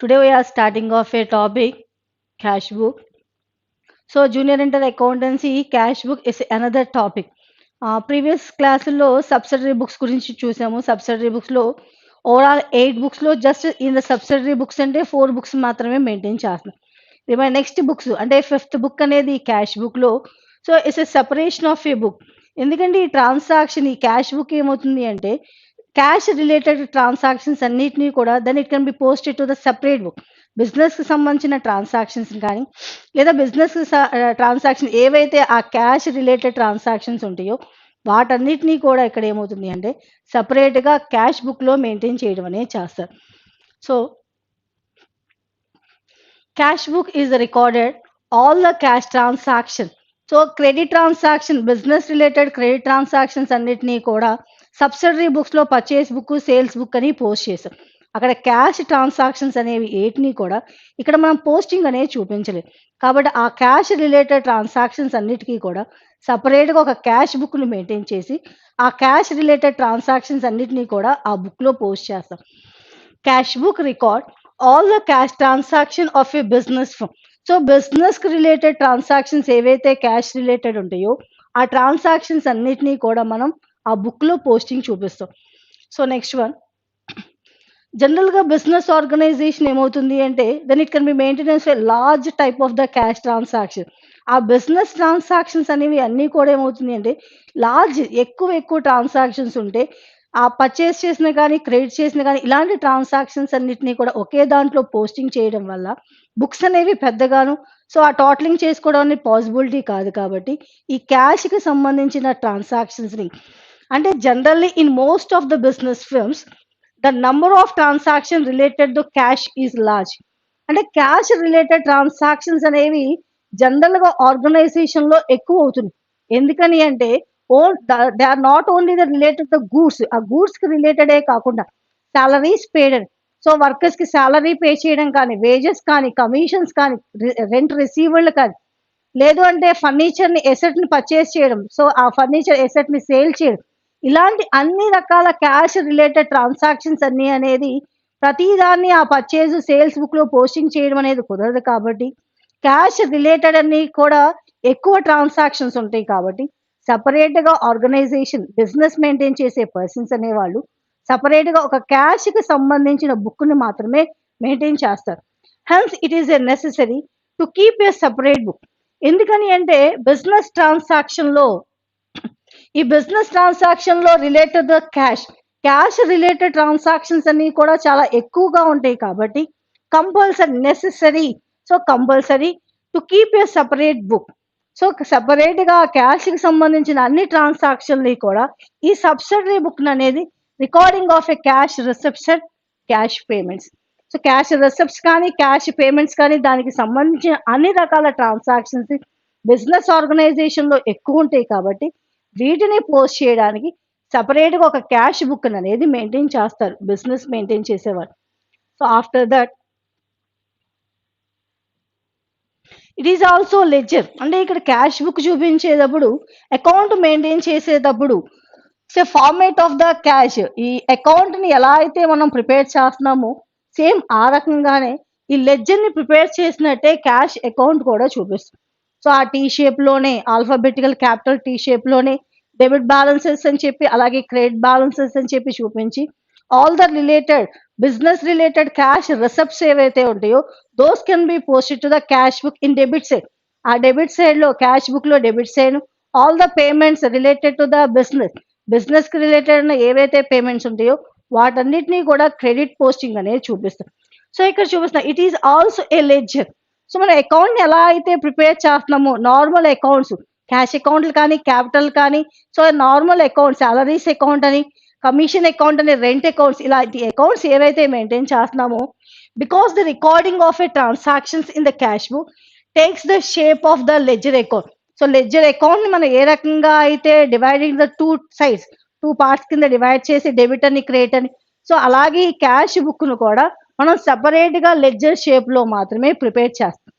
Today we are starting off a topic, cash book. So junior inter accountancy cash book is another topic. Previous క్లాసుల్లో subsidiary books గురించి చూసాము. Subsidiary బుక్స్లో overall 8 బుక్స్లో just in the subsidiary books అంటే 4 books మాత్రమే maintain చేస్తున్నాం. Remain next books అంటే 5th book అనేది క్యాష్ బుక్లో. So it's a separation of A book. ఎందుకంటే ఈ ట్రాన్సాక్షన్ ఈ క్యాష్ బుక్ ఏమవుతుంది అంటే క్యాష్ రిలేటెడ్ ట్రాన్సాక్షన్స్ అన్నిటినీ కూడా then it can be posted to the separate book. బిజినెస్కి సంబంధించిన ట్రాన్సాక్షన్స్ కానీ లేదా బిజినెస్ ట్రాన్సాక్షన్ ఏవైతే ఆ క్యాష్ రిలేటెడ్ ట్రాన్సాక్షన్స్ ఉంటాయో వాటన్నిటినీ కూడా ఇక్కడ ఏమవుతుంది అంటే సపరేట్గా క్యాష్ బుక్లో మెయింటైన్ చేయడం అనేది చేస్తారు. So cash book is recorded all the cash transaction. So credit transaction business related credit transactions అన్నిటినీ కూడా సబ్సిడరీ బుక్స్లో పర్చేస్ బుక్ సేల్స్ బుక్ అని పోస్ట్ చేస్తాం. అక్కడ క్యాష్ ట్రాన్సాక్షన్స్ అనేవి ఏటిని కూడా ఇక్కడ మనం పోస్టింగ్ అనేది చూపించలేదు. కాబట్టి ఆ క్యాష్ రిలేటెడ్ ట్రాన్సాక్షన్స్ అన్నిటికీ కూడా సపరేట్గా ఒక క్యాష్ బుక్ని మెయింటైన్ చేసి ఆ క్యాష్ రిలేటెడ్ ట్రాన్సాక్షన్స్ అన్నిటినీ కూడా ఆ బుక్లో పోస్ట్ చేస్తాం. Cash book record all the cash transaction of a business firm. So బిజినెస్కి రిలేటెడ్ ట్రాన్సాక్షన్స్ ఏవైతే క్యాష్ రిలేటెడ్ ఉంటాయో ఆ ట్రాన్సాక్షన్స్ అన్నిటినీ కూడా మనం ఆ బుక్లో పోస్టింగ్ చూపిస్తాం. సో నెక్స్ట్ వన్, జనరల్గా బిజినెస్ ఆర్గనైజేషన్ ఏమవుతుంది అంటే then it can be maintenance a large type of the cash transaction. ఆ బిజినెస్ ట్రాన్సాక్షన్స్ అనేవి అన్నీ కూడా ఏమవుతుంది అంటే లార్జ్ ఎక్కువ ట్రాన్సాక్షన్స్ ఉంటే ఆ పర్చేస్ చేసిన కానీ క్రెడిట్ చేసిన కానీ ఇలాంటి ట్రాన్సాక్షన్స్ అన్నిటినీ కూడా ఒకే దాంట్లో పోస్టింగ్ చేయడం వల్ల బుక్స్ అనేవి పెద్దగాను సో ఆ టోటలింగ్ చేసుకోవడం అనేది పాసిబిలిటీ కాదు. కాబట్టి ఈ క్యాష్కి సంబంధించిన ట్రాన్సాక్షన్స్ని అంటే generally in most of the business firms the number of transaction related to cash is large. అంటే క్యాష్ రిలేటెడ్ ట్రాన్సాక్షన్స్ అనేవి జనరల్గా ఆర్గనైజేషన్లో ఎక్కువ అవుతుంది. ఎందుకని అంటే they are not only the related the goods, ఆ గూడ్స్కి రిలేటెడే కాకుండా సాలరీస్ పేడ్, సో వర్కర్స్కి సాలరీ పే చేయడం కానీ వేజెస్ కానీ కమిషన్స్ కానీ రెంట్ రిసీవర్లు కానీ లేదు అంటే ఫర్నిచర్ని ఎసెట్ని పర్చేస్ చేయడం, సో ఆ ఫర్నిచర్ ఎసెట్ని సేల్ చేయడం, ఇలాంటి అన్ని రకాల క్యాష్ రిలేటెడ్ ట్రాన్సాక్షన్స్ అన్ని అనేది ప్రతిదాన్ని ఆ పర్చేజ్ సేల్స్ బుక్లో పోస్టింగ్ చేయడం అనేది కుదరదు. కాబట్టి క్యాష్ రిలేటెడ్ అన్ని కూడా ఎక్కువ ట్రాన్సాక్షన్స్ ఉంటాయి. కాబట్టి సపరేట్గా ఆర్గనైజేషన్ బిజినెస్ మెయింటైన్ చేసే పర్సన్స్ అనేవాళ్ళు సపరేట్గా ఒక క్యాష్కి సంబంధించిన బుక్ని మాత్రమే మెయింటైన్ చేస్తారు. Hence it is a necessary to keep a separate book. ఎందుకని అంటే బిజినెస్ ట్రాన్సాక్షన్లో ఈ బిజినెస్ ట్రాన్సాక్షన్లో రిలేటెడ్ క్యాష్ రిలేటెడ్ ట్రాన్సాక్షన్స్ అన్ని కూడా చాలా ఎక్కువగా ఉంటాయి. కాబట్టి compulsory to keep a separate book. So సపరేట్గా క్యాష్కి సంబంధించిన అన్ని ట్రాన్సాక్షన్ని కూడా ఈ సబ్సిడరీ బుక్ అనేది recording of a cash reception cash payments. So cash receipts కానీ క్యాష్ పేమెంట్స్ కానీ దానికి సంబంధించిన అన్ని రకాల ట్రాన్సాక్షన్స్ బిజినెస్ ఆర్గనైజేషన్లో ఎక్కువ ఉంటాయి. కాబట్టి వీటిని పోస్ట్ చేయడానికి సపరేట్గా ఒక క్యాష్ బుక్ అనేది మెయింటైన్ చేస్తారు బిజినెస్ మెయింటైన్ చేసేవారు. So after that it is also ledger. అంటే ఇక్కడ క్యాష్ బుక్ చూపించేటప్పుడు అకౌంట్ మెయింటైన్ చేసేటప్పుడు so format of the cash ఈ అకౌంట్ని ఎలా అయితే మనం ప్రిపేర్ చేస్తున్నామో సేమ్ ఆ రకంగానే ఈ లెడ్జర్ని ప్రిపేర్ చేసినట్టే క్యాష్ అకౌంట్ కూడా చూపిస్తుంది. సో ఆ టీ షేప్లోనే ఆల్ఫాబెటికల్ క్యాపిటల్ టీ షేప్లోనే డెబిట్ బ్యాలెన్సెస్ అని చెప్పి అలాగే క్రెడిట్ బ్యాలెన్సెస్ అని చెప్పి చూపించి all the related business related cash receipts ఏవైతే ఉంటాయో those can be posted to the cash book in debit side. ఆ డెబిట్ సైడ్లో క్యాష్ బుక్లో debit side all the payments related to the బిజినెస్కి రిలేటెడ్ ఏవైతే పేమెంట్స్ ఉంటాయో వాటన్నిటినీ కూడా క్రెడిట్ పోస్టింగ్ అనేది చూపిస్తాం. సో ఇక్కడ చూపిస్తాం it is also a ledger. So మన అకౌంట్ని ఎలా అయితే ప్రిపేర్ చేస్తున్నామో నార్మల్ అకౌంట్స్ క్యాష్ అకౌంట్లు కానీ క్యాపిటల్ కానీ so normal account salaries account అని కమిషన్ అకౌంట్ అని రెంట్ అకౌంట్స్ ఇలాంటి అకౌంట్స్ ఏవైతే మెయింటైన్ చేస్తున్నామో because the recording of A transactions in the cash book takes the shape of the ledger account. So ledger అకౌంట్ని మనం ఏ రకంగా అయితే డివైడింగ్ ద టూ పార్ట్స్ కింద డివైడ్ చేసి డెబిట్ అని క్రెడిట్ అని సో అలాగే ఈ క్యాష్ బుక్ను కూడా మనం సపరేట్గా లెడ్జర్ షేప్లో మాత్రమే ప్రిపేర్ చేస్తాం.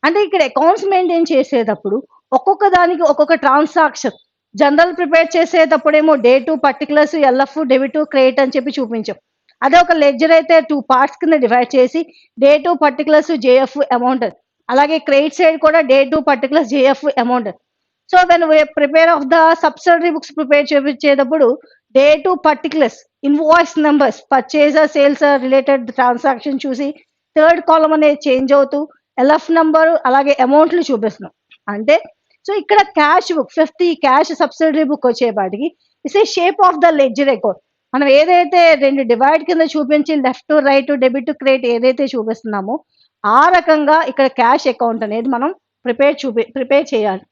అంటే ఇక్కడ అకౌంట్స్ మెయింటైన్ చేసేటప్పుడు ఒక్కొక్క దానికి ఒక్కొక్క ట్రాన్సాక్షన్ జనరల్ ప్రిపేర్ చేసేటప్పుడేమో date particulars LF debit credit అని చెప్పి చూపించాం. అదే ఒక లెడ్జర్ అయితే 2 పార్ట్స్ కింద డివైడ్ చేసి date particulars JF amount, అలాగే క్రెడిట్ సైడ్ కూడా date particulars JF amount. So when prepare of the subsidiary books prepare చేపించేటప్పుడు date particulars invoice numbers purchase sales related transaction చూసి third column అనేది change అవుతూ LF number అలాగే అమౌంట్లు చూపిస్తున్నాం. అంటే so ఇక్కడ క్యాష్ బుక్ ఫిఫ్త్ ఈ cash subsidiary book వచ్చేపాటికి it's a shape of the ledger account. మనం ఏదైతే రెండు డివైడ్ కింద చూపించి left to right debit to credit ఏదైతే చూపిస్తున్నామో ఆ రకంగా ఇక్కడ క్యాష్ అకౌంట్ అనేది మనం ప్రిపేర్ చేయాలి.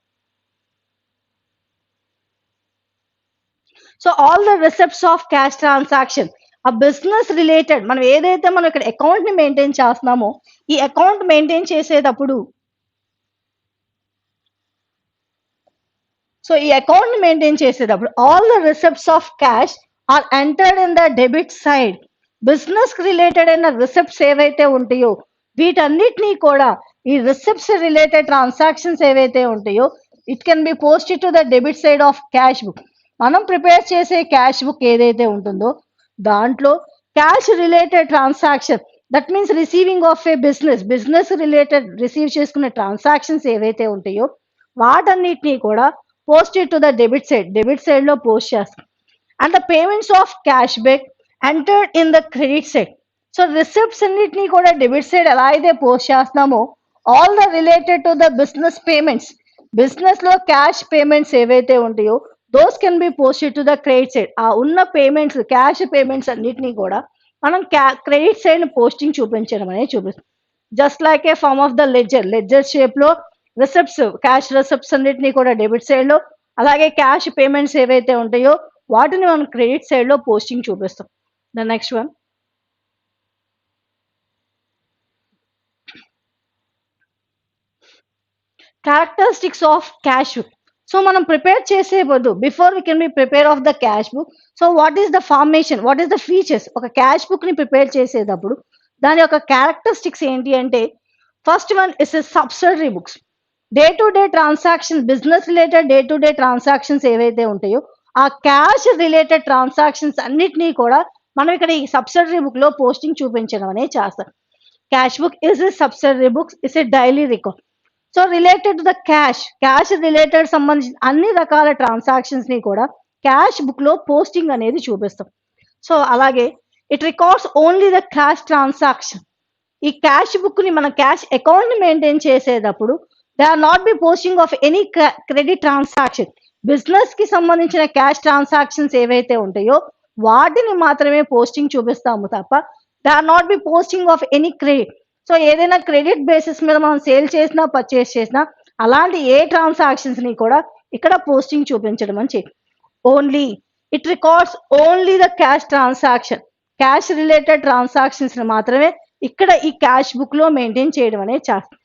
So all the receipts of cash transaction ఆ బిజినెస్ రిలేటెడ్ మనం ఏదైతే మనం ఇక్కడ అకౌంట్ ని మెయింటైన్ చేస్తున్నామో ఈ అకౌంట్ మెయింటైన్ చేసేటప్పుడు సో ఈ అకౌంట్ ని మెయింటైన్ చేసేటప్పుడు all the receipts of cash or entered in the debit side. Business related అయిన రిసిప్ట్స్ ఏవైతే ఉంటాయో వీటన్నిటినీ కూడా ఈ రిసిప్ట్స్ రిలేటెడ్ ట్రాన్సాక్షన్స్ ఏవైతే ఉంటాయో it can be posted to the debit side of cash book. మనం ప్రిపేర్ చేసే క్యాష్ బుక్ ఏదైతే ఉంటుందో దాంట్లో cash related transaction that means receiving of a business related receive చేసుకునే ట్రాన్సాక్షన్స్ ఏవైతే ఉంటాయో వాటన్నిటినీ కూడా posted to the debit side లో పోస్ట్ చేస్తాం. And the payments of cash back entered in the credit side. So receipts అన్నిటినీ కూడా debit side ఎలా అయితే పోస్ట్ చేస్తున్నామో all the related to the business payments business లో క్యాష్ పేమెంట్స్ ఏవైతే ఉంటాయో those can be posted to the credit side. ఆ ఉన్న పేమెంట్స్ క్యాష్ పేమెంట్స్ అన్నిటినీ కూడా మనం క్రెడిట్ సైడ్ పోస్టింగ్ చూపించడం అనేది చూపిస్తాం. Just like a form of the ledger shape లో రిసిప్ట్స్ క్యాష్ రిసిప్ట్స్ అన్నిటినీ కూడా డెబిట్ సైడ్ లో అలాగే క్యాష్ పేమెంట్స్ ఏవైతే ఉంటాయో వాటిని మనం క్రెడిట్ సైడ్ లో పోస్టింగ్ చూపిస్తాం. The next one characteristics of cash book. So మనం ప్రిపేర్ చేసే బదులు before we can be prepare of the cash book. So what is the formation, what is the features ఒక క్యాష్ బుక్ ని prepare చేసేటప్పుడు దాని యొక్క characteristics ఏంటి అంటే first one is subsidiary books. Day to day transaction business related day to day transactions ఏవైతే ఉంటాయో ఆ క్యాష్ రిలేటెడ్ ట్రాన్సాక్షన్స్ అన్నిటినీ కూడా మనం ఇక్కడ ఈ సబ్సిడరీ బుక్ లో పోస్టింగ్ చూపించడం అనేది చేస్తాం. Cash book is subsidiary books is a daily record. So related to the cash related సంబంధించిన అన్ని రకాల ట్రాన్సాక్షన్స్ ని కూడా క్యాష్ బుక్ లో పోస్టింగ్ అనేది చూపిస్తాం. సో అలాగే it records only the cash transaction. ఈ క్యాష్ బుక్ ని మన క్యాష్ అకౌంట్ ని మెయింటైన్ చేసేటప్పుడు they are not be posting of any credit transaction. Business కి సంబంధించిన క్యాష్ ట్రాన్సాక్షన్స్ ఏవైతే ఉంటాయో వాటిని మాత్రమే పోస్టింగ్ చూపిస్తాము తప్ప they are not be posting of any credit. So ఏదైనా క్రెడిట్ బేసిస్ మీద మనం సేల్ చేసినా పర్చేస్ చేసినా అలాంటి ఏ ట్రాన్సాక్షన్స్ ని కూడా ఇక్కడ పోస్టింగ్ చూపించడం అని చెప్పి only it records only the cash transaction. Cash related transactions మాత్రమే ఇక్కడ ఈ క్యాష్ బుక్ లో మెయింటైన్ చేయడం అనేది చేస్తాం.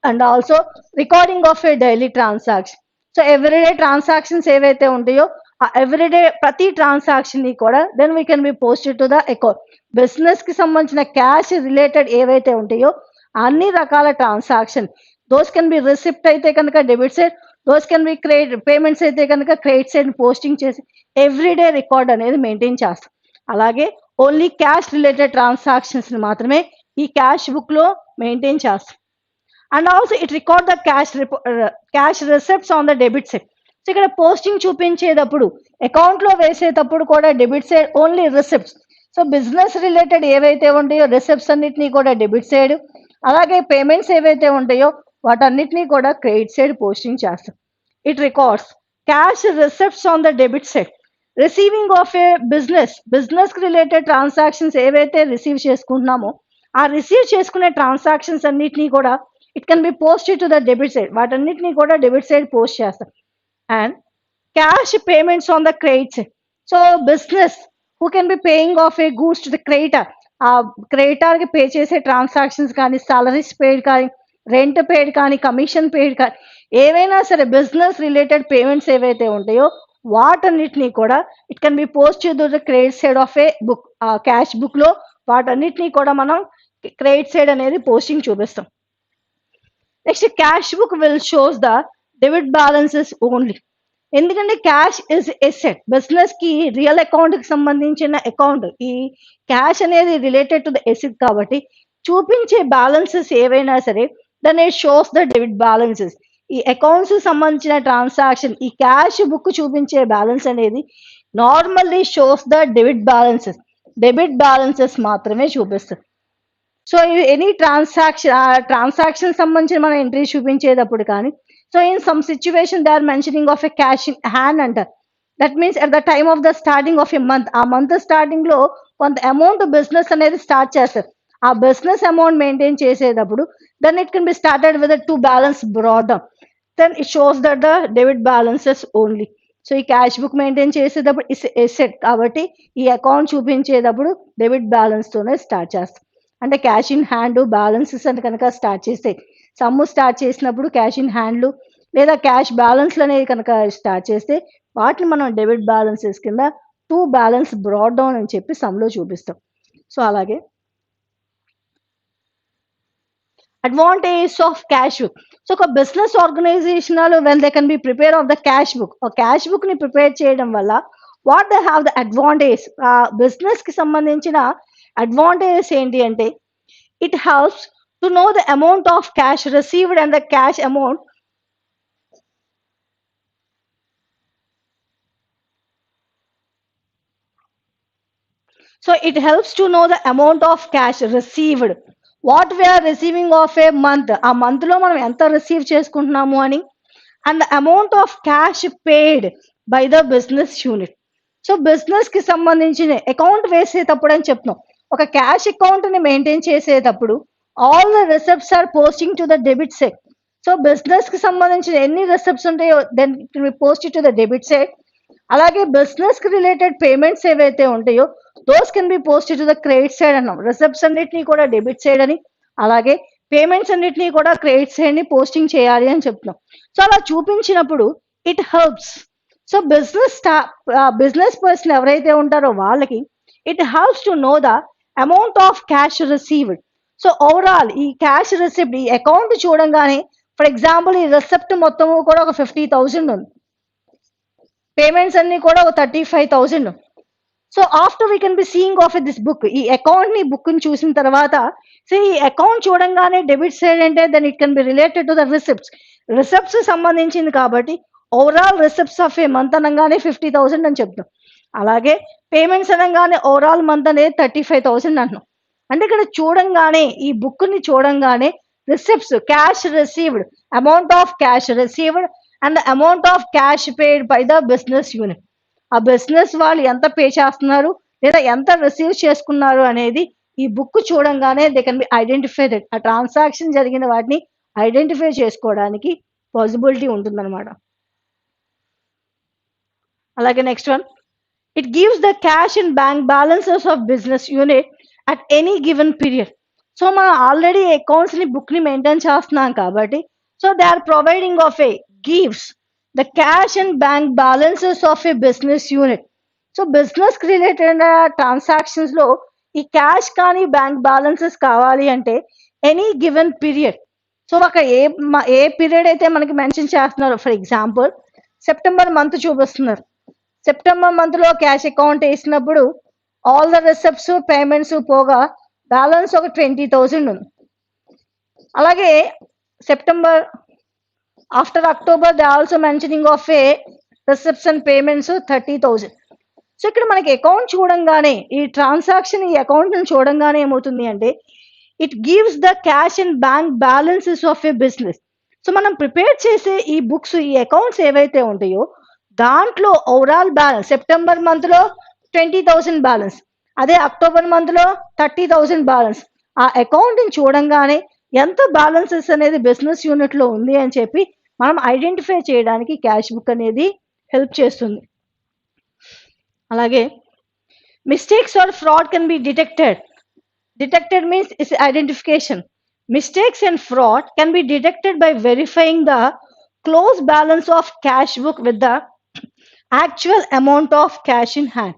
And also recording of a daily transaction. So everyday transactions ఏవైతే ఉంటాయో ఆ ఎవ్రీడే ప్రతి ట్రాన్సాక్షన్ ని కూడా then we can be posted to the account. Business కి సంబంధించిన క్యాష్ రిలేటెడ్ ఏవైతే ఉంటాయో అన్ని రకాల transaction those can be receipt అయితే కనుక debit side, those can be credit payments అయితే కనుక క్రెడిట్ సైడ్ పోస్టింగ్ చేసి ఎవ్రీడే రికార్డ్ అనేది మెయింటైన్ చేస్తాం. అలాగే ఓన్లీ క్యాష్ రిలేటెడ్ ట్రాన్సాక్షన్స్ మాత్రమే ఈ క్యాష్ బుక్ లో మెయింటైన్ చేస్తాం. And also it record the cash receipts on the debit side. So ఇక్కడ పోస్టింగ్ చూపించేటప్పుడు అకౌంట్ లో వేసేటప్పుడు కూడా debit side only receipts. So business related ఏవైతే ఉంటాయో రిసిప్ట్స్ అన్నిటినీ కూడా డెబిట్ సైడ్, అలాగే పేమెంట్స్ ఏవైతే ఉంటాయో వాటన్నిటినీ కూడా క్రెడిట్ సైడ్ పోస్టింగ్ చేస్తాం. It records cash receipts on the debit side. Receiving of a business related transactions ఏవైతే రిసీవ్ చేసుకుంటున్నామో ఆ రిసీవ్ చేసుకునే ట్రాన్సాక్షన్స్ అన్నిటినీ కూడా it can be posted to the debit side. వాటన్నిటినీ కూడా డెబిట్ సైడ్ పోస్ట్ చేస్తాం. And cash payments on the credit side. So business who can be paying off A goods to the creditor. ఆ creditor కి pay చేసే transactions కానీ salaries పేడ్ కానీ rent పేడ్ కానీ commission పేడ్ కానీ ఏవైనా సరే బిజినెస్ రిలేటెడ్ పేమెంట్స్ ఏవైతే ఉంటాయో వాటన్నిటినీ కూడా it can be posted to the credit side of A book. ఆ క్యాష్ బుక్ లో వాటన్నిటినీ కూడా మనం క్రెడిట్ సైడ్ అనేది పోస్టింగ్ చూపిస్తాం. Next cash book will shows the debit balances only. ఎందుకంటే క్యాష్ ఇస్ ఎసెట్. బిజినెస్‌కి రియల్ అకౌంట్‌కి సంబంధించిన అకౌంట్. ఈ క్యాష్ అనేది రిలేటెడ్ టు ద ఎసెట్ కాబట్టి చూపించే బ్యాలెన్సెస్ ఏవైనా సరే then it shows the debit balances. ఈ అకౌంట్స్‌కి సంబంధించిన ట్రాన్సాక్షన్ ఈ క్యాష్ బుక్ చూపించే బ్యాలెన్స్ అనేది normally shows the debit balances. Debit balances మాత్రమే చూపిస్తది. సో ఎనీ ట్రాన్సాక్షన్ సంబంధించిన మన ఎంట్రీ చూపించేటప్పుడు కానీ so in some situation they are mentioning of a cash in hand అంటారు. That means at the time of the starting of a month ఆ month starting లో కొంత అమౌంట్ బిజినెస్ అనేది start చేస్తారు. ఆ బిజినెస్ అమౌంట్ మెయింటైన్ చేసేటప్పుడు then it can be started with to balance brought down. Then it shows that the debit balances only. So ఈ cash book maintain చేసేటప్పుడు is asset కాబట్టి ఈ అకౌంట్ చూపించేటప్పుడు డెబిట్ బ్యాలెన్స్ తోనే start చేస్తాం. అంటే cash in hand balances అని కనుక start చేస్తే సమ్ము స్టార్ట్ చేసినప్పుడు క్యాష్ ఇన్ హ్యాండ్లు లేదా క్యాష్ బ్యాలెన్స్లు అనేది కనుక స్టార్ట్ చేస్తే వాటిని మనం డెబిట్ బ్యాలెన్సెస్ కింద టూ బ్యాలెన్స్ బ్రాడ్ డౌన్ అని చెప్పి సమ్లో చూపిస్తాం. సో అలాగే advantage of cash book. So ఒక business organization when they can be prepare of the cash book cash book ని ప్రిపేర్ చేయడం వల్ల what they have the advantage ఆ బిజినెస్ కి సంబంధించిన అడ్వాంటేజెస్ ఏంటి అంటే it helps to know the amount of cash received and the cash amount. So it helps to know the amount of cash received. What we are receiving of a month. ఆ month లో మనం ఎంత receive చేసుకుంటున్నాము అని and the amount of cash paid by the business unit. So business కి సంబంధించిన account వేసేటప్పుడు అని చెప్తున్నాం. ఒక క్యాష్ అకౌంట్ ని మెయింటైన్ చేసేటప్పుడు all the receipts are posting to the debit side. So business కి సంబంధించిన ఎన్ని రిసెప్ట్స్ ఉంటాయో then post to the debit side. అలాగే బిజినెస్ కి రిలేటెడ్ పేమెంట్స్ ఏవైతే ఉంటాయో those can be post to the credit side అన్నాం. రిసెప్ట్స్ అన్నిటిని కూడా డెబిట్ సైడ్ అని అలాగే పేమెంట్స్ అన్నిటిని కూడా క్రెడిట్ సైడ్ ని పోస్టింగ్ చేయాలి అని చెప్తున్నాం. సో అలా చూపించినప్పుడు it helps. So business person ఎవరైతే ఉంటారో వాళ్ళకి it helps to know the amount of cash received. So overall ఈ క్యాష్ రిసిప్ట్ ఈ అకౌంట్ చూడంగానే ఫర్ ఎగ్జాంపుల్ ఈ రిసిప్ట్ మొత్తం కూడా ఒక 50,000 ఉంది, పేమెంట్స్ అన్ని కూడా ఒక 35,000. So after we can be seeing of this book ఈ అకౌంట్ ని బుక్ ని చూసిన తర్వాత సో ఈ అకౌంట్ చూడంగానే డెబిట్ సైడ్ అంటే then it can be related to the receipts సంబంధించింది కాబట్టి overall receipts of a month అనగానే 50,000 అని చెప్తాం. అలాగే పేమెంట్స్ అనగానే ఓవరాల్ మంత్ అనేది 35,000 అంటున్నాం. అంటే ఇక్కడ చూడంగానే ఈ బుక్ ని చూడంగానే receipts cash received amount of cash received and the amount of cash paid by the business unit. ఆ బిజినెస్ వాళ్ళు ఎంత పే చేస్తున్నారు లేదా ఎంత రిసీవ్ చేసుకున్నారు అనేది ఈ బుక్ చూడంగానే they can be identify that ఆ ట్రాన్సాక్షన్ జరిగిన వాటిని ఐడెంటిఫై చేసుకోవడానికి పాసిబిలిటీ ఉంటుందన్నమాట. అలాగే next one it gives the cash and bank balances of business unit at any given period. So మనం ఆల్రెడీ అకౌంట్స్ ని బుక్ ని మెయింటైన్ చేస్తున్నాం కాబట్టి so they are providing of a gives the cash and bank balances of a business unit. So business కి related transactions లో ఈ cash కానీ bank balances కావాలి అంటే ఎనీ గివెన్ పీరియడ్. సో ఒక ఏ పీరియడ్ అయితే మనకి మెన్షన్ చేస్తున్నారు ఫర్ ఎగ్జాంపుల్ సెప్టెంబర్ మంత్ చూపిస్తున్నారు. సెప్టెంబర్ మంత్ లో క్యాష్ అకౌంట్ వేసినప్పుడు ఆల్ ద రిసిప్ట్స్ పేమెంట్స్ పోగా బ్యాలెన్స్ ఒక 20,000 ఉంది. అలాగే September after October they also mentioning of A receipts and payments 30,000. So ఇక్కడ మనకి అకౌంట్ చూడంగానే ఈ ట్రాన్సాక్షన్ ఈ అకౌంట్ చూడంగానే ఏమవుతుంది అంటే it gives the cash and bank balances of a business. So మనం ప్రిపేర్ చేసే ఈ బుక్స్ ఈ అకౌంట్స్ ఏవైతే ఉంటాయో దాంట్లో ఓవరాల్ బ్యాలెన్స్ సెప్టెంబర్ మంత్ లో 20,000 బ్యాలెన్స్, అదే అక్టోబర్ మంత్ లో 30,000 బ్యాలెన్స్. ఆ అకౌంట్ ని చూడంగానే ఎంత బ్యాలెన్సెస్ అనేది బిజినెస్ యూనిట్ లో ఉంది అని చెప్పి మనం ఐడెంటిఫై చేయడానికి క్యాష్ బుక్ అనేది హెల్ప్ చేస్తుంది. అలాగే mistakes or fraud can be detected. Detected means it's identification. Mistakes and fraud can be detected by verifying the close balance of cash book with the actual amount of cash in hand.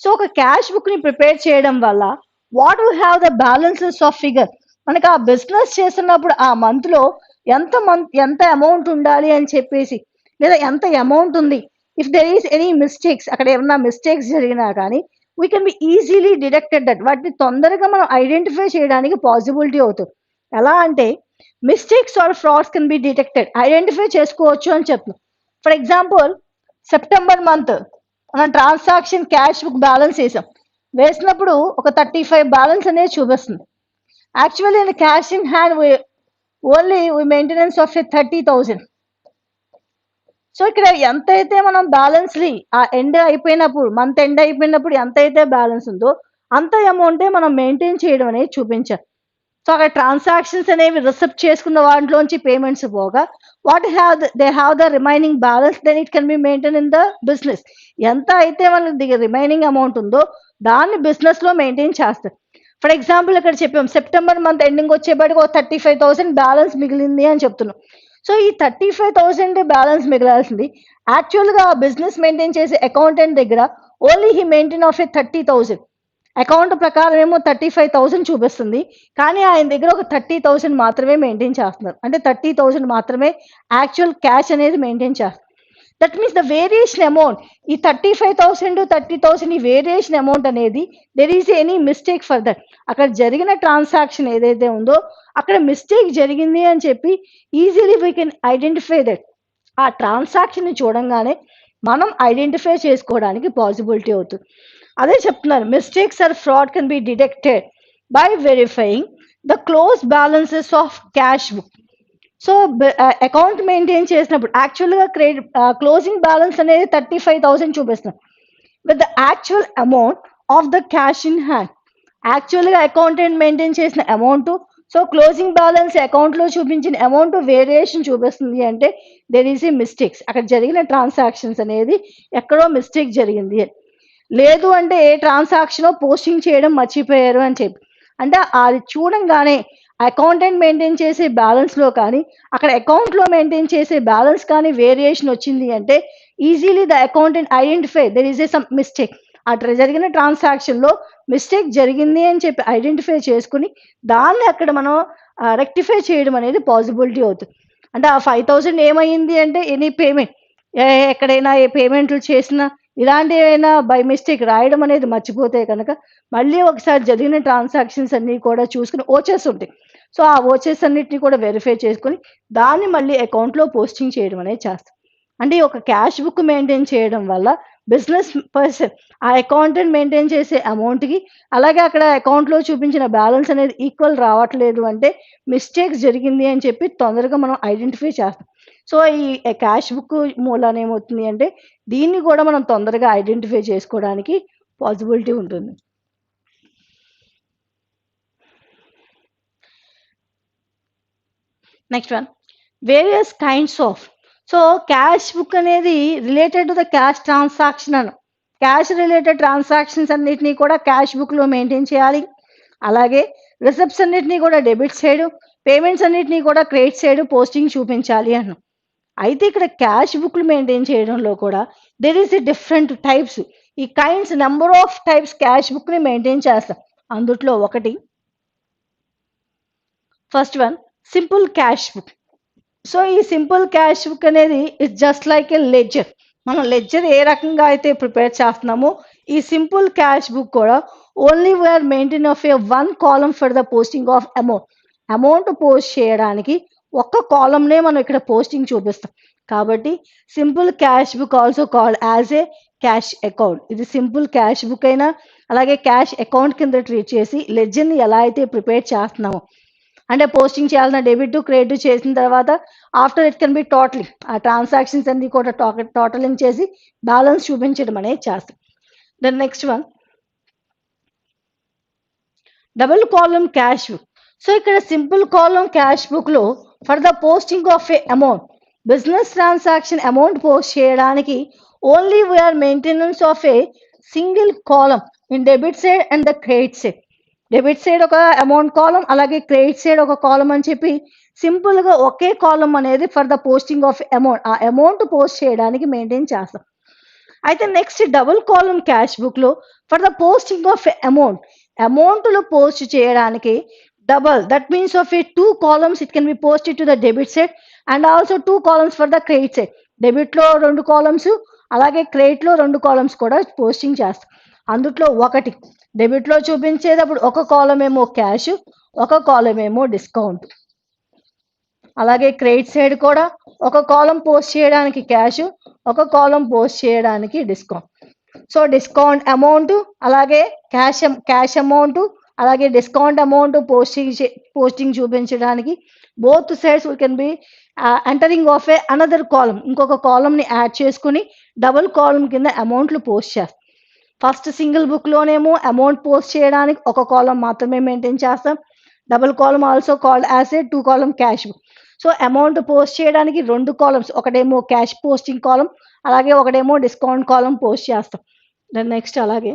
So ఒక cash book ని prepare చేయడం వల్ల what will have the balances of figure. మనకి ఆ business చేస్తున్నప్పుడు ఆ month లో ఎంత అమౌంట్ ఉండాలి అని చెప్పేసి లేదా ఎంత అమౌంట్ ఉంది. If there is any mistakes, అక్కడ ఏమన్నా మిస్టేక్స్ జరిగినా కానీ we can be easily deducted that. వాటిని తొందరగా మనం ఐడెంటిఫై చేయడానికి పాసిబిలిటీ అవుతుంది. ఎలా అంటే mistakes or frauds can be detected, identify చేసుకోవచ్చు అని చెప్తున్నాం. ఫర్ ఎగ్జాంపుల్ సెప్టెంబర్ మంత్ మనం ట్రాన్సాక్షన్ క్యాష్ బుక్ బ్యాలెన్స్ వేసినప్పుడు ఒక 35 బ్యాలెన్స్ అనేది చూపిస్తుంది. Actually in cash in hand only maintenance of 30,000. So ఇక్కడ ఎంతైతే మనం బ్యాలెన్స్ ఆ ఎండ్ అయిపోయినప్పుడు, మంత్ ఎండ్ అయిపోయినప్పుడు ఎంతైతే బ్యాలెన్స్ ఉందో అంత అమౌంటే మనం మెయింటైన్ చేయడం అనేది చూపించాలి. సో అక్కడ ట్రాన్సాక్షన్స్ అనేవి రిసెప్ట్ చేసుకున్న వాటిలోంచి పేమెంట్స్ పోగా they have the remaining balance, then it can be maintain in the business. ఎంత అయితే మనకి రిమైనింగ్ అమౌంట్ ఉందో దాన్ని బిజినెస్ లో మెయింటైన్ చేస్తారు. ఫర్ ఎగ్జాంపుల్ ఇక్కడ చెప్పాం సెప్టెంబర్ మంత్ ఎండింగ్ వచ్చేపాటికి ఒక 35,000 బ్యాలెన్స్ మిగిలింది అని చెప్తున్నాం. సో ఈ 35,000 బ్యాలెన్స్ మిగలాల్సింది యాక్చువల్గా బిజినెస్ మెయింటైన్ చేసే అకౌంటెంట్ దగ్గర only he maintain of 30,000. Account ప్రకారం ఏమో 35,000 చూపిస్తుంది, కానీ ఆయన దగ్గర ఒక 30,000 మాత్రమే మెయింటైన్ చేస్తున్నారు. అంటే 30,000 మాత్రమే యాక్చువల్ క్యాష్ అనేది మెయింటైన్ చేస్తారు. That means the variation amount, ఈ 35,000 30,000 ఈ వేరియేషన్ అమౌంట్ అనేది there is any mistake for that. అక్కడ జరిగిన ట్రాన్సాక్షన్ ఏదైతే ఉందో అక్కడ మిస్టేక్ జరిగింది అని చెప్పి easily we can identify that. ఆ ట్రాన్సాక్షన్ చూడంగానే మనం ఐడెంటిఫై చేసుకోవడానికి పాసిబిలిటీ అవుతుంది. అదే చెప్తున్నారు, mistakes or fraud can be detected by verifying the close balances of cash book. So account maintain చేసినప్పుడు యాక్చువల్గా క్లోజింగ్ బ్యాలెన్స్ అనేది 35,000 చూపిస్తున్నాం with the actual amount of the cash in hand. యాక్చువల్గా అకౌంటెంట్ మెయింటైన్ చేసిన amount, so closing balance అకౌంట్లో చూపించిన amount variation చూపిస్తుంది అంటే దెర్ ఈస్ ఏ మిస్టేక్స్. అక్కడ జరిగిన ట్రాన్సాక్షన్స్ అనేది ఎక్కడో మిస్టేక్ జరిగింది అని. లేదు అంటే ఏ ట్రాన్సాక్షన్ పోస్టింగ్ చేయడం మర్చిపోయారు అని చెప్పి, అంటే అది చూడంగానే అకౌంటెంట్ మెయింటైన్ చేసే బ్యాలెన్స్లో కానీ అక్కడ అకౌంట్లో మెయింటైన్ చేసే బ్యాలెన్స్ కానీ వేరియేషన్ వచ్చింది అంటే easily the accountant identify there is a some mistake. అక్కడ జరిగిన ట్రాన్సాక్షన్లో మిస్టేక్ జరిగింది అని చెప్పి ఐడెంటిఫై చేసుకుని దాన్ని అక్కడ మనం రెక్టిఫై చేయడం అనేది పాసిబిలిటీ అవుతుంది. అంటే ఆ 5,000 ఏమైంది అంటే ఎనీ పేమెంట్, ఎక్కడైనా ఏ పేమెంట్లు చేసినా ఇలాంటి ఏమైనా బై మిస్టేక్ రాయడం అనేది మర్చిపోతే కనుక మళ్ళీ ఒకసారి జరిగిన ట్రాన్సాక్షన్స్ అన్నీ కూడా చూసుకుని ఓచెస్ ఉంటాయి. సో ఆ ఓచెస్ అన్నిటిని కూడా వెరిఫై చేసుకుని దాన్ని మళ్ళీ అకౌంట్లో పోస్టింగ్ చేయడం అనేది చేస్తాం. అంటే ఒక క్యాష్ బుక్ మెయింటైన్ చేయడం వల్ల బిజినెస్ పర్సన్ ఆ అకౌంటెంట్ మెయింటైన్ చేసే అమౌంట్కి అలాగే అక్కడ అకౌంట్లో చూపించిన బ్యాలెన్స్ అనేది ఈక్వల్ రావట్లేదు అంటే మిస్టేక్స్ జరిగింది అని చెప్పి తొందరగా మనం ఐడెంటిఫై చేస్తాం. సో ఈ క్యాష్ బుక్ మూలాన ఏమవుతుంది అంటే దీన్ని కూడా మనం తొందరగా ఐడెంటిఫై చేసుకోవడానికి పాసిబిలిటీ ఉంటుంది. Next one, various kinds of. So cash book అనేది related to the cash transaction అను, క్యాష్ రిలేటెడ్ ట్రాన్సాక్షన్స్ అన్నిటినీ కూడా క్యాష్ బుక్లో మెయింటైన్ చేయాలి. అలాగే రిసిప్ట్స్ అన్నిటినీ కూడా డెబిట్ సైడ్, పేమెంట్స్ అన్నిటినీ కూడా క్రెడిట్ సైడ్ పోస్టింగ్ చూపించాలి అన్నాం. అయితే ఇక్కడ క్యాష్ బుక్లు మెయింటైన్ చేయడంలో కూడా there is a different types. ఈ kinds number of types cash బుక్ని మెయింటైన్ చేస్తాం. అందుట్లో ఒకటి first one simple cash book. So ఈ సింపుల్ క్యాష్ బుక్ అనేది it's just like a ledger. మనం లెడ్జర్ ఏ రకంగా అయితే ప్రిపేర్ చేస్తున్నామో ఈ సింపుల్ క్యాష్ బుక్ కూడా only we are maintain of a one column for the posting of amount. Amount post చేయడానికి ఒక్క కాలమ్నే మనం ఇక్కడ పోస్టింగ్ చూపిస్తాం. కాబట్టి simple cash book also called as ఏ క్యాష్ అకౌంట్. ఇది సింపుల్ క్యాష్ బుక్ అయినా అలాగే క్యాష్ అకౌంట్ కింద ట్రీట్ చేసి లెడ్జర్ని ఎలా అయితే ప్రిపేర్ చేస్తున్నామో, అంటే పోస్టింగ్ చేయాలన్న డెబిట్ క్రెడిట్ చేసిన తర్వాత after it can be totaling, ఆ ట్రాన్సాక్షన్స్ అన్ని కూడా టోటలింగ్ చేసి బ్యాలెన్స్ చూపించడం అనేది చేస్తాం. Then next one double column cash book. So ఇక్కడ సింపుల్ కాలమ్ క్యాష్ బుక్లో for the posting of a amount, business transaction amount post చేయడానికి only we are maintenance of a single column in debit side and the credit side. Debit side ఒక amount column అలాగే credit side ఒక కాలం అని చెప్పి సింపుల్గా ఒకే column అనేది for the posting of amount, ఆ అమౌంట్ పోస్ట్ చేయడానికి మెయింటైన్ చేస్తాం. అయితే నెక్స్ట్ డబుల్ కాలమ్ క్యాష్ బుక్లో for the posting of amount, అమౌంట్లు పోస్ట్ చేయడానికి double, that means of a 2 columns it can be posted to the debit side and also 2 columns for the credit side. డెబిట్లో 2 columns, అలాగే క్రెడిట్లో 2 columns కూడా posting చేస్తాం. అందుట్లో ఒకటి డెబిట్లో చూపించేటప్పుడు ఒక కాలం ఏమో క్యాష్, ఒక కాలం ఏమో డిస్కౌంట్. అలాగే క్రెడిట్ సైడ్ కూడా ఒక కాలం పోస్ట్ చేయడానికి క్యాష్, ఒక కాలం పోస్ట్ చేయడానికి డిస్కౌంట్. సో డిస్కౌంట్ అమౌంట్, అలాగే క్యాష్ అమౌంట్, అలాగే డిస్కౌంట్ అమౌంట్ పోస్టింగ్ చూపించడానికి both sides we can be entering of a another column, ఇంకొక కాలంని యాడ్ చేసుకుని డబుల్ కాలం కింద అమౌంట్లు పోస్ట్ చేస్తాం. ఫస్ట్ సింగిల్ బుక్లోనేమో అమౌంట్ పోస్ట్ చేయడానికి ఒక కాలం మాత్రమే మెయింటైన్ చేస్తాం. Double column also called as a 2 column cash book. So amount post చేయడానికి 2 కాలమ్స్, ఒకటేమో క్యాష్ పోస్టింగ్ కాలం, అలాగే ఒకటేమో డిస్కౌంట్ కాలం పోస్ట్ చేస్తాం. దెన్ నెక్స్ట్ అలాగే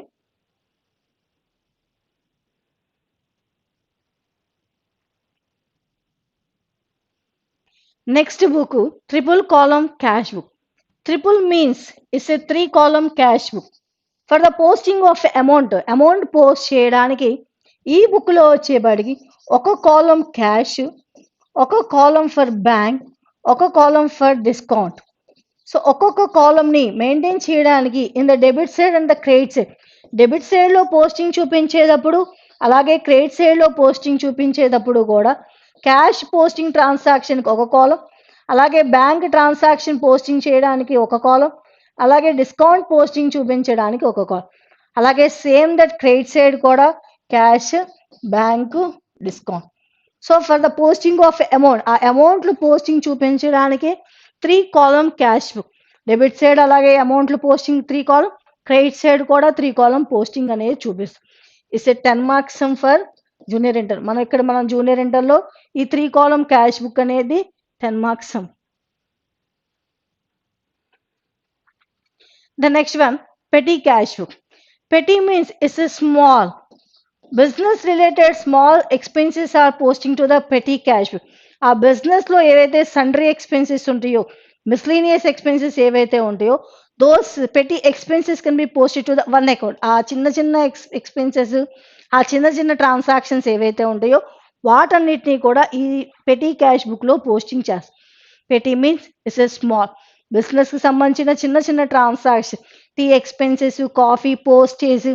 next book triple column cash book. Triple means it's a 3 column cash book. For the posting of amount post చేయడానికి ఈ బుక్లో వచ్చేబడికి ఒక కాలం క్యాష్, ఒక కాలం ఫర్ బ్యాంక్, ఒక కాలం ఫర్ డిస్కౌంట్. సో ఒక్కొక్క కాలంని మెయింటైన్ చేయడానికి in the debit side and the credit side, debit సైడ్లో posting చూపించేటప్పుడు అలాగే క్రెడిట్ సైడ్లో పోస్టింగ్ చూపించేటప్పుడు కూడా క్యాష్ పోస్టింగ్ ట్రాన్సాక్షన్కి ఒక కాలం, అలాగే బ్యాంక్ ట్రాన్సాక్షన్ పోస్టింగ్ చేయడానికి ఒక కాలం, అలాగే డిస్కౌంట్ పోస్టింగ్ చూపించడానికి ఒక కాలం. అలాగే సేమ్ దట్ క్రెడిట్ సైడ్ కూడా cash, bank, discount. So for the posting of amount, ఆ అమౌంట్లు పోస్టింగ్ చూపించడానికి 3 కాలం క్యాష్ బుక్. డెబిట్ సైడ్ అలాగే అమౌంట్లు పోస్టింగ్ 3 కాలం, క్రెడిట్ సైడ్ కూడా 3 కాలం పోస్టింగ్ అనేది చూపిస్తాం. It's a 10 marks some for junior inter. మనం జూనియర్ ఇంటర్లో ఈ 3 కాలం క్యాష్ బుక్ అనేది 10 marks some. The next one, petty cash book. Petty means it's a small business related small expenses are posting to the petty cash book. ఆ బిజినెస్లో ఏవైతే sundry expenses ఉంటాయో, miscellaneous expenses ఏవైతే ఉంటాయో, those petty expenses can be posted to the one account. ఆ చిన్న చిన్న expenses, ఆ చిన్న చిన్న ట్రాన్సాక్షన్స్ ఏవైతే ఉంటాయో వాటన్నిటినీ కూడా ఈ పెటీ క్యాష్ బుక్లో పోస్టింగ్ చేస్తాం. Petty means it's a small బిజినెస్కి సంబంధించిన చిన్న చిన్న transaction, tea expenses, coffee postage,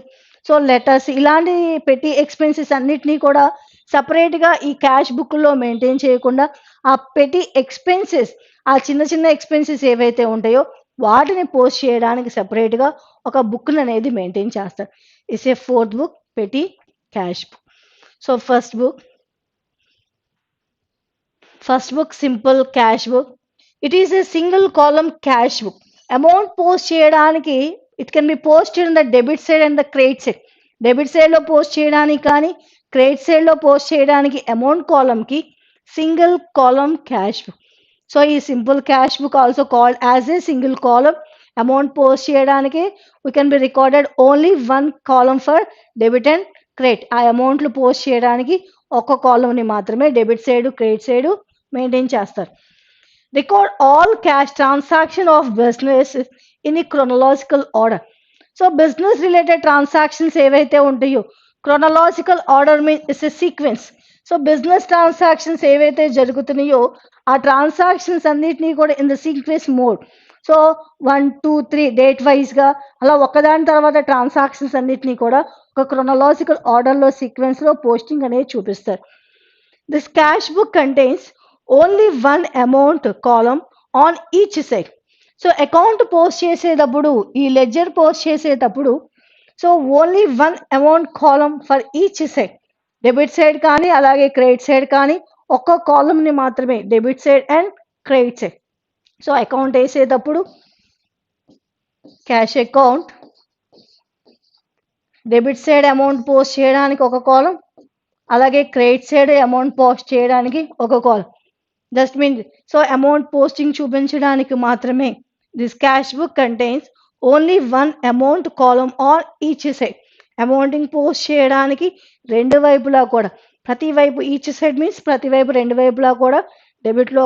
so letters, ఇలాంటి పెట్టి ఎక్స్పెన్సెస్ అన్నిటినీ కూడా సపరేట్గా ఈ క్యాష్ బుక్లో మెయింటైన్ చేయకుండా ఆ పెట్టి ఎక్స్పెన్సెస్, ఆ చిన్న చిన్న ఎక్స్పెన్సెస్ ఏవైతే ఉంటాయో వాటిని పోస్ట్ చేయడానికి సపరేట్గా ఒక బుక్ని అనేది మెయింటైన్ చేస్తారు. It's a 4th book, petty cash book. So first book simple cash book. It is a single column cash book. Amount post చేయడానికి it can be posted in the debit side and the credit side. Debit సైడ్లో post చేయడానికి కానీ credit సైడ్లో post చేయడానికి amount కాలంకి single column cash book. So ఈ simple cash book also called as a single column. Amount post చేయడానికి we can be recorded only 1 column for debit and credit. ఆ అమౌంట్లు post చేయడానికి ఒక కాలంని మాత్రమే debit side credit side maintain చేస్తారు. Record all cash transaction of business in a chronological order. So business related transactions ఏవైతే ఉంటాయో chronological order means it's a sequence. So business transactions ఏవైతే జరుగుతున్నాయో ఆ ట్రాన్సాక్షన్స్ అన్నిటినీ కూడా in the sequence mode. So 1, 2, 3 date వైజ్గా అలా ఒకదాని తర్వాత ట్రాన్సాక్షన్స్ అన్నిటినీ కూడా ఒక క్రొనలాజికల్ ఆర్డర్లో సీక్వెన్స్లో పోస్టింగ్ అనేది చూపిస్తారు. This cash book contains only 1 amount column on each side. So account post చేసేటప్పుడు, ఈ లెడ్జర్ పోస్ట్ చేసేటప్పుడు so only 1 amount column for each side. Debit side కానీ అలాగే క్రెడిట్ సైడ్ కానీ ఒక్క కాలంని మాత్రమే, debit side and credit side. So account వేసేటప్పుడు cash account, debit side amount post చేయడానికి ఒక కాలం, అలాగే క్రెడిట్ సైడ్ అమౌంట్ పోస్ట్ చేయడానికి ఒక column. Just mean so amount posting చూపించడానికి మాత్రమే this cash book contains only 1 amount column on each side. Amounting post చేయడానికి రెండు వైపులా కూడా, ప్రతి వైపు ఈచ్ సైడ్ మీన్స్ ప్రతి వైపు రెండు వైపులా కూడా డెబిట్లో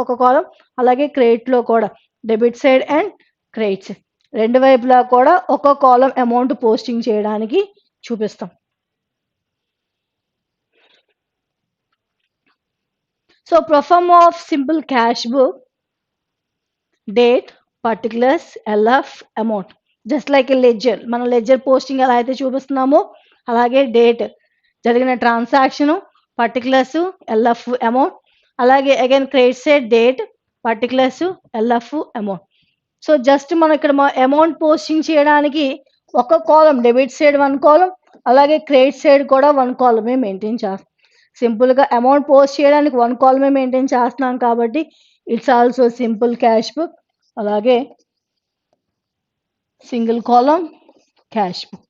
ఒక కాలం, అలాగే క్రెడిట్లో కూడా debit side and credit side రెండు వైపులా కూడా ఒక కాలం అమౌంట్ పోస్టింగ్ చేయడానికి చూపిస్తాం. So perform of simple cash book. Date, particulars, LF, amount. Just like a ledger, మనం లెడ్జర్ పోస్టింగ్ ఎలా అయితే చూపిస్తున్నామో అలాగే డేట్, జరిగిన ట్రాన్సాక్షను, పర్టికులర్స్, ఎల్ఎఫ్, అమౌంట్. అలాగే again credit side date, particulars, LF, amount. So just మనం ఇక్కడ అమౌంట్ పోస్టింగ్ చేయడానికి ఒక కాలం డెబిట్ సైడ్ వన్ కాలం, అలాగే క్రెడిట్ సైడ్ కూడా వన్ కాలమే మెయింటైన్ చేస్తాం. సింపుల్గా అమౌంట్ పోస్ట్ చేయడానికి వన్ కాలమే మెయింటైన్ చేస్తున్నాం కాబట్టి it's also simple cash book. అలాగే single column cash book.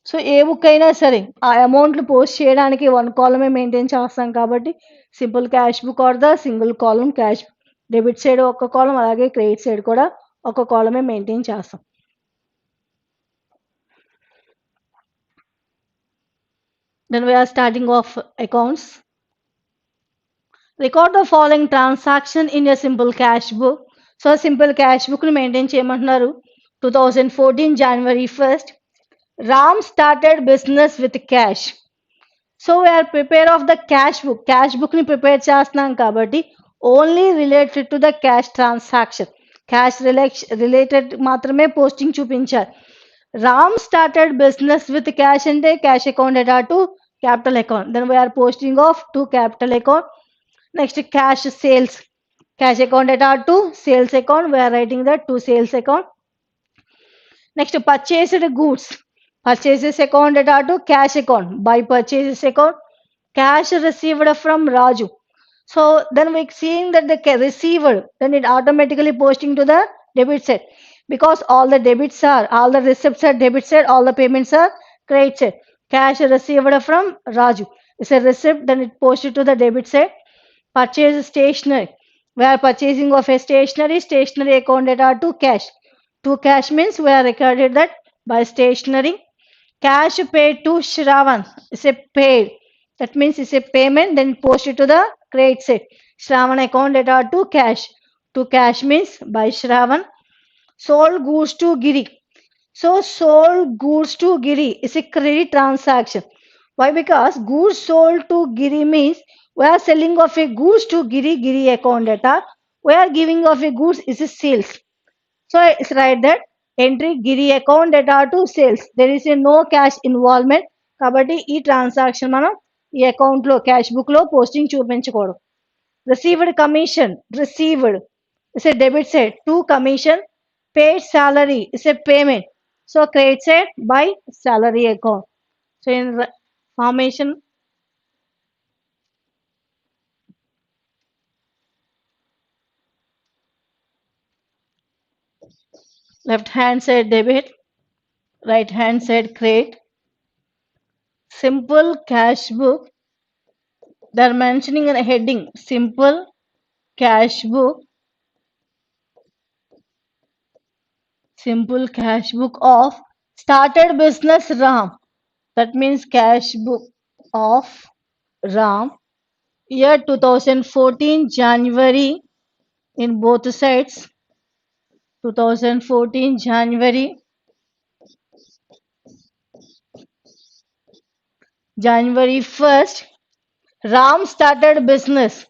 So ఏ బుక్ అయినా సరే ఆ అమౌంట్లు పోస్ట్ చేయడానికి వన్ కాలమే మెయింటైన్ చేస్తాం కాబట్టి simple cash book or the single column cash book. Debit side ఒక కాలం, అలాగే క్రెడిట్ సైడ్ కూడా ఒక కాలమే మెయింటైన్ చేస్తాం. Then we are starting off accounts. Record the following transaction in a simple cash book. So simple cash book ని maintain చేయమంటున్నారు. 2014 January 1st, Ram started business with cash. So we are prepare of the cash book. Cash book ని prepare చేస్తున్నాం కాబట్టి only related to the cash transaction, cash related మాత్రమే posting చూపించారు. Ram started business with cash అంటే cash account data to capital account. Then we are posting of to capital account. Next cash sales, cash account data to sales account, we are writing that to sales account. Next purchased goods, purchases account data to cash account, by purchases account. Cash received from Raju, so then we seeing that the received, then it automatically posting to the debit side because all the debits are, all the receipts are debit side, all the payments are credit side. Cash received from Raju is a receipt, then it posted to the debit side. Purchase stationery, we are purchasing of a stationery account data to cash. To cash means we are recorded that by stationery. Cash paid to Shravan is a paid, that means it's a payment, then posted to the credit side. Shravan account data to cash. To cash means by Shravan. Sold goods to Giri, so sold goods to Giri is a credit transaction. Why? Because goods sold to Giri means we are selling of a goods to Giri, Giri account data. We are giving of a goods is a sales. So it's right that entry Giri account data to sales. There is a no cash involvement. కాబట్టి ఈ transaction మనం ఈ అకౌంట్లో cash బుక్లో posting చూపించకూడదు. Received commission, received is a debit side to commission. paid salary is a payment, so credit side by salary account. So in formation, left hand side debit, right hand side credit. Simple cash book, they are mentioning in a heading simple cash book, simple cash book of started business Ram, that means cash book of Ram, year 2014 January in both sides. 2014 January 1st, Ram started business.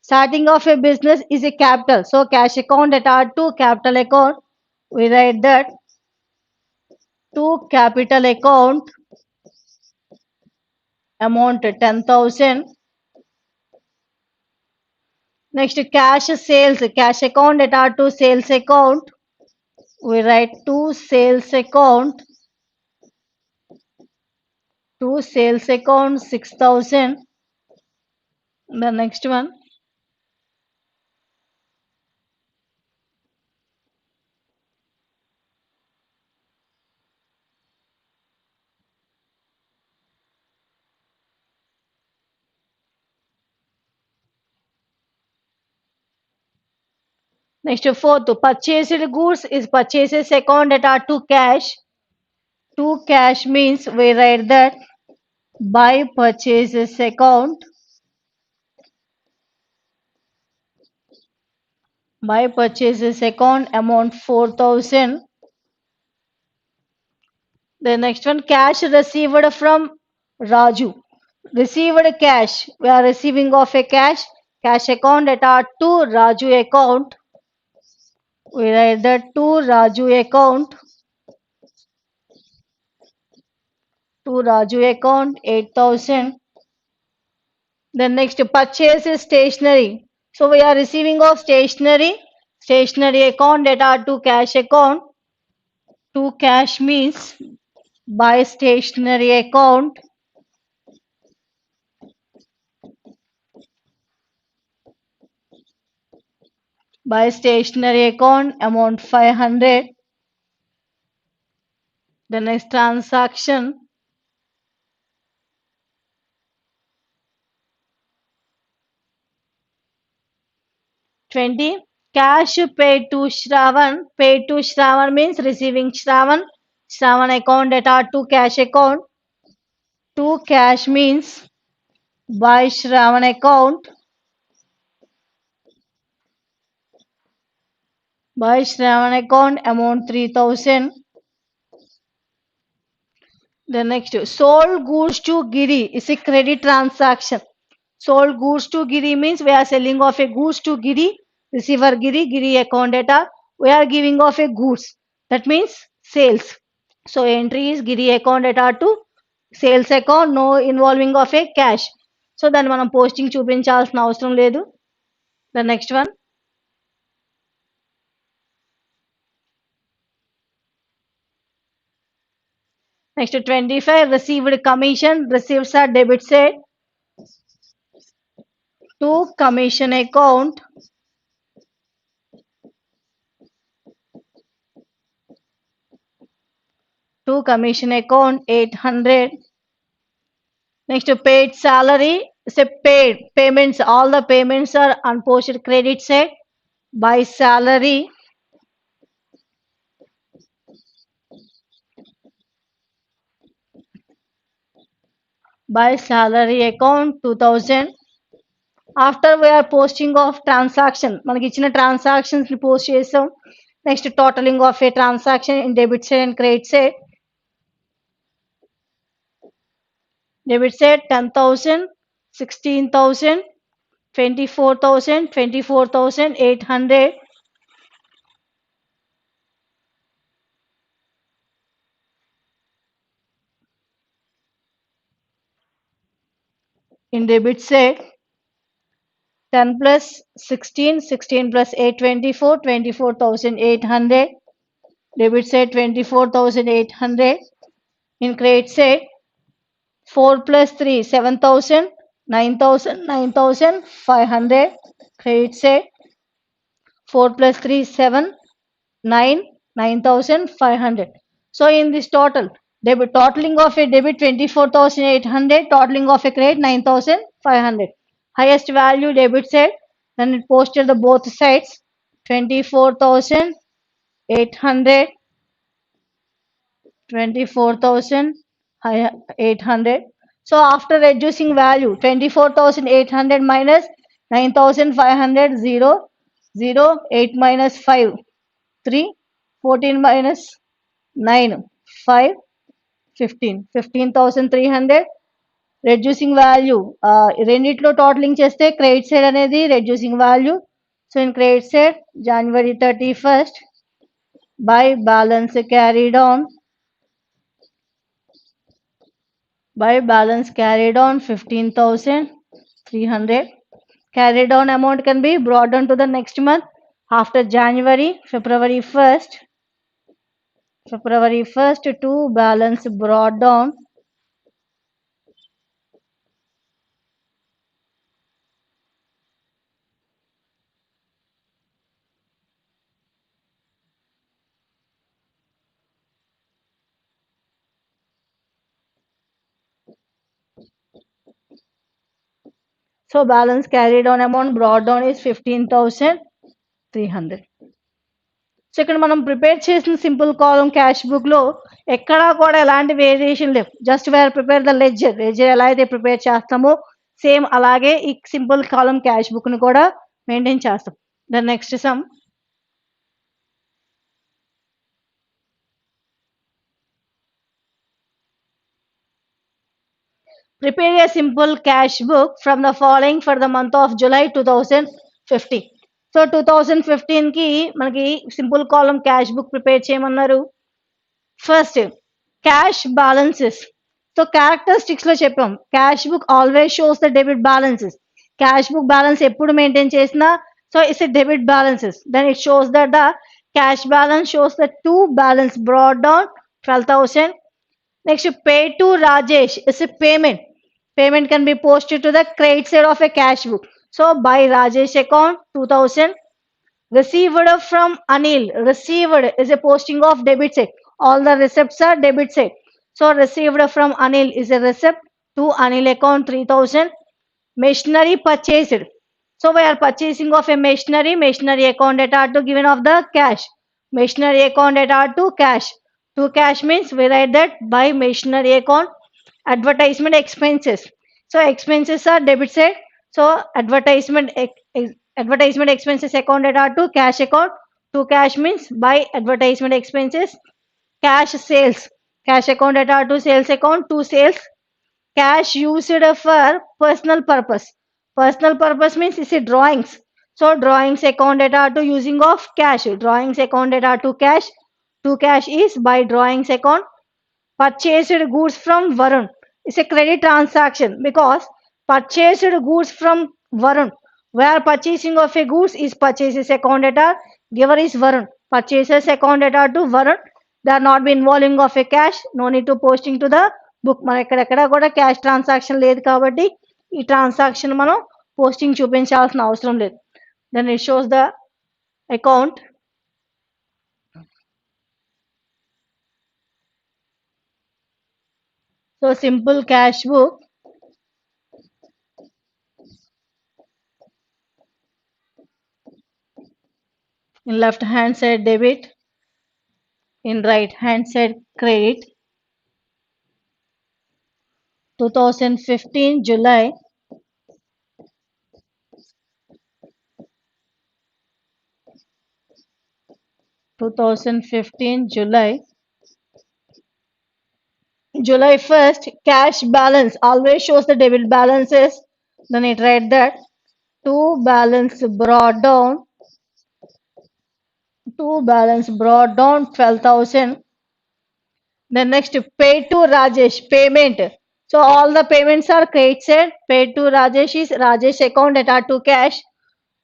Starting of a business is a capital, so cash account data to capital account, we write that to capital account amount 10,000. Next cash sales, cash account data to sales account, we write to sales account, to sales account 6,000. The next one, next fourth, purchased goods is purchases account data to cash. To cash means we write that by purchases account, by purchases account amount 4,000. The next one, cash received from Raju. Received cash, we are receiving of a cash account data to Raju account. We write that to Raju account, 8,000. Then next purchase is stationery. So we are receiving of stationery account data to cash account. To cash means buy stationery account, amount 500. The next transaction 20. Cash paid to Shravan. Paid to Shravan means receiving Shravan. Shravan account data to cash account. To cash means buy Shravan account. Buy Shravan account amount 3,000. The next sold goods to Giri is a credit transaction. Sold goods to Giri means we are selling off a goods to Giri. Receiver Giri account data. We are giving off a goods. That means sales. So entry is Giri account data to sales account no involving of a cash. So దాన్ని మనం posting చూపించాల్సిన అవసరం లేదు. The next one next 25 received commission. Receives are debit side to commission account. To commission account 800. Next paid salary. Say paid payments, all the payments are unposted credit side. By salary account 2000. After we are posting of transaction, మనకి ఇచ్చిన transactions ని post చేసాం. Next totalling of A transaction in debit side and credit side. Debit side 10,000, 16,000, 24,000, 24,800. In debit side 10 plus 16, 16 plus 8, 24, 24,800. Debit side 24,800. In credit side 4 plus 3, 7,000, 9,000, 9,500. Credit side 4 plus 3, 7, 9, 9,500. So in this total, debit totaling of a debit 24,800, totaling of a credit 9,500. Highest value debit side, then it posted the both sides 24,800, 24,800. So after reducing value 24,800 minus 9,500, 0, 0, 8 minus 5, 3, 14 minus 9, 5, 15, 15,300. Reducing value రెండిట్లో totalling చేస్తే credit side అనేది reducing value. So in credit side January 31st by balance carried on 15,300. Carried on amount can be brought on to the next month after January. February 1st to balance brought down. So balance carried on amount brought down is 15,300. So ఇక్కడ మనం prepare చేసిన simple కాలం cash book లో ఎక్కడా కూడా ఎలాంటి variation లేవు. Just where prepare the ledger ఎలా అయితే ప్రిపేర్ చేస్తామో సేమ్ అలాగే ఈ సింపుల్ కాలం క్యాష్ బుక్ ని కూడా మెయింటైన్ చేస్తాం. The next some prepare a simple cash book from the following for the month of July 2050. So 2015కి మనకి simple column cash book prepare చేయమన్నారు. First cash balances. So characteristics లో చెప్పాం cash book always shows the debit balances. Cash book balance ఎప్పుడు maintain చేసినా so it's debit balances. Then it shows that the cash balance shows the to balance brought down 12,000. Next, pay to Rajesh is a payment. Payment can be posted to the credit side of a cash book. So by Rajesh account 2000. Received from Anil. Received is a posting of debit side. All the receipts are debit side. So received from Anil is a receipt to Anil account 3000. Machinery purchased. So we are purchasing of a machinery. Machinery account data to given of the cash. Machinery account data to cash. To cash means we write that by machinery account. Advertisement expenses. So expenses are debit side. So advertisement expenses account data to cash account. To cash means by advertisement expenses. Cash sales. Cash account data to sales account. To sales. Cash used for personal purpose. Personal purpose means it's a drawings. So drawings account data to using of cash. Drawings account data to cash. To cash is by drawings account. Purchased goods from Varun. It's a credit transaction because purchased goods from Varun. Where purchasing of a goods is purchases account data. Giver is Varun. Purchases account data to Varun. They are not be involving of a cash. No need to posting to the book. మన ఎక్కడెక్కడ కూడా cash transaction లేదు కాబట్టి ఈ transaction మనం posting చూపించాల్సిన అవసరం లేదు. Then it shows the account. So simple cash book. In left hand side debit, in right hand side credit. 2015 July. July 1st, cash balance always shows the debit balances. Then it write that to balance brought down 12,000. Then next pay to Rajesh payment. So all the payments are credited. Paid to Rajesh is Rajesh account data to cash.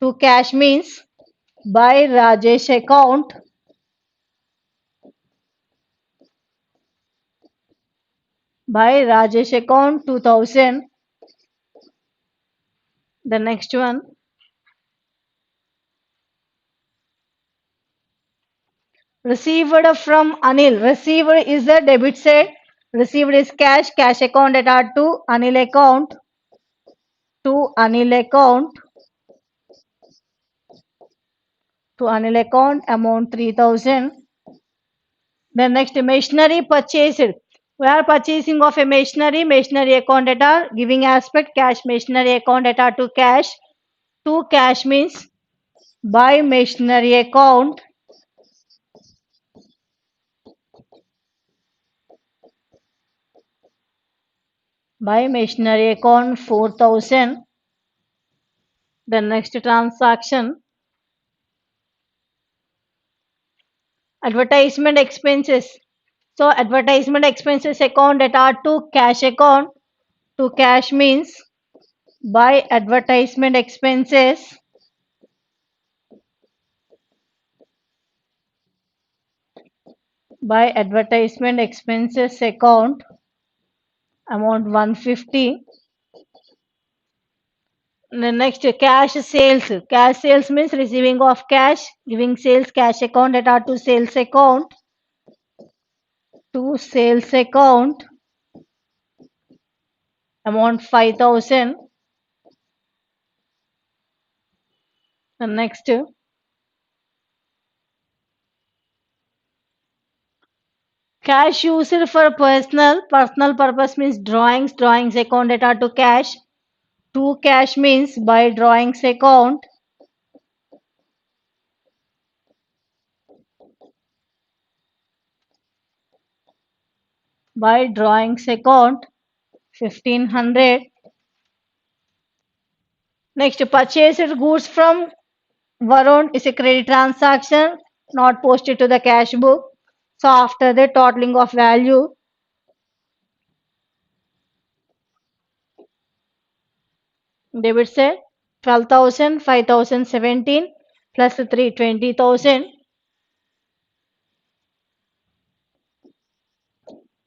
To cash means by Rajesh account. By Rajesh account 2000. The next one. Received from Anil. Received is the debit side. Received is cash. Cash account data to Anil account. To Anil account. To Anil account amount 3000. Then next machinery purchased. We are purchasing of a machinery. Machinery account data giving aspect cash. Machinery account data to cash. To cash means by machinery account. By machinery account 4,000. The next transaction. Advertisement expenses. So advertisement expenses account data to cash account. To cash means by advertisement expenses. By advertisement expenses account amount 150. The next cash sales. Cash sales means receiving of cash, giving sales cash account data to sales account. To sales account amount 5,000. The next cash used for personal purpose means drawings account data to cash. To cash means by drawings account. By drawings account 1500. Next purchased goods from Varun is a credit transaction not posted to the cash book. So after the totaling of value, debit side 12,000, 5,017 plus 3, 20,000.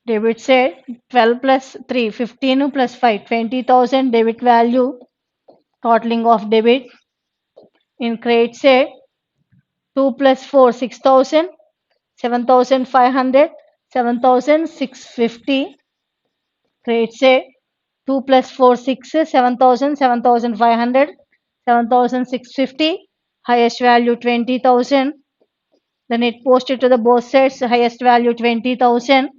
Debit side 12 plus 3, 15 plus 5, 20,000 debit value, totaling of debit. In credit side 2 plus 4, 6,000, 7,500, 7,650. Credit side 2 plus 4, 6, 7,000, 7,500, 7,650. Highest value 20,000. Then it posted to the both sides, highest value 20,000.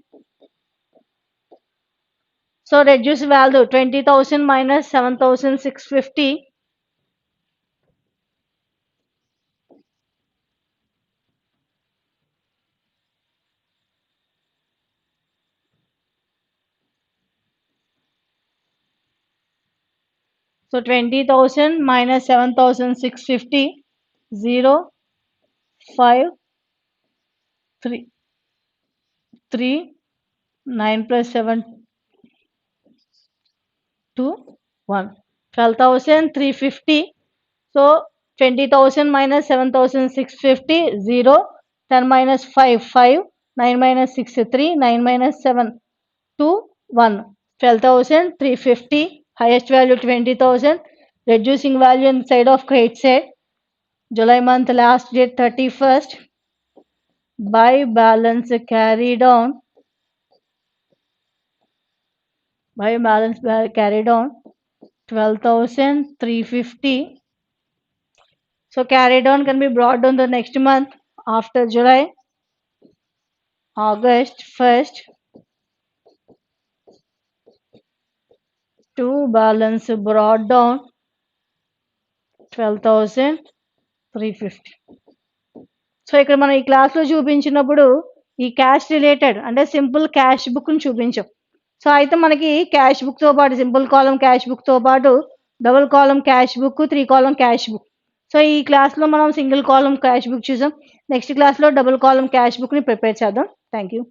So reduce value 20,000 minus 7,650. So 20,000 minus 7,650, 0, 5, 3, 3, 9 plus 7, 2, 1. 12,350. So 20,000 minus 7,650, 0, 10 minus 5, 5, 9 minus 6, 3, 9 minus 7, 2, 1. 12,350, highest value 20,000, reducing value inside of credit side. July month last date 31st, buy balance carried on, carried on 12,350. So carried on can be brought on the next month after July, August 1st to balance brought down 12,350. So ఇక్కడ మనం ఈ క్లాస్లో చూపించినప్పుడు ఈ cash related అంటే simple cash బుక్ని చూపించాం. So అయితే మనకి క్యాష్ బుక్తో పాటు సింపుల్ కాలం క్యాష్ బుక్తో పాటు డబుల్ కాలం క్యాష్ బుక్, 3 కాలం క్యాష్ బుక్. సో ఈ క్లాస్లో మనం సింగిల్ కాలం క్యాష్ బుక్ చూసాం. నెక్స్ట్ క్లాస్లో డబుల్ కాలం క్యాష్ బుక్ని ప్రిపేర్ చేద్దాం. Thank you.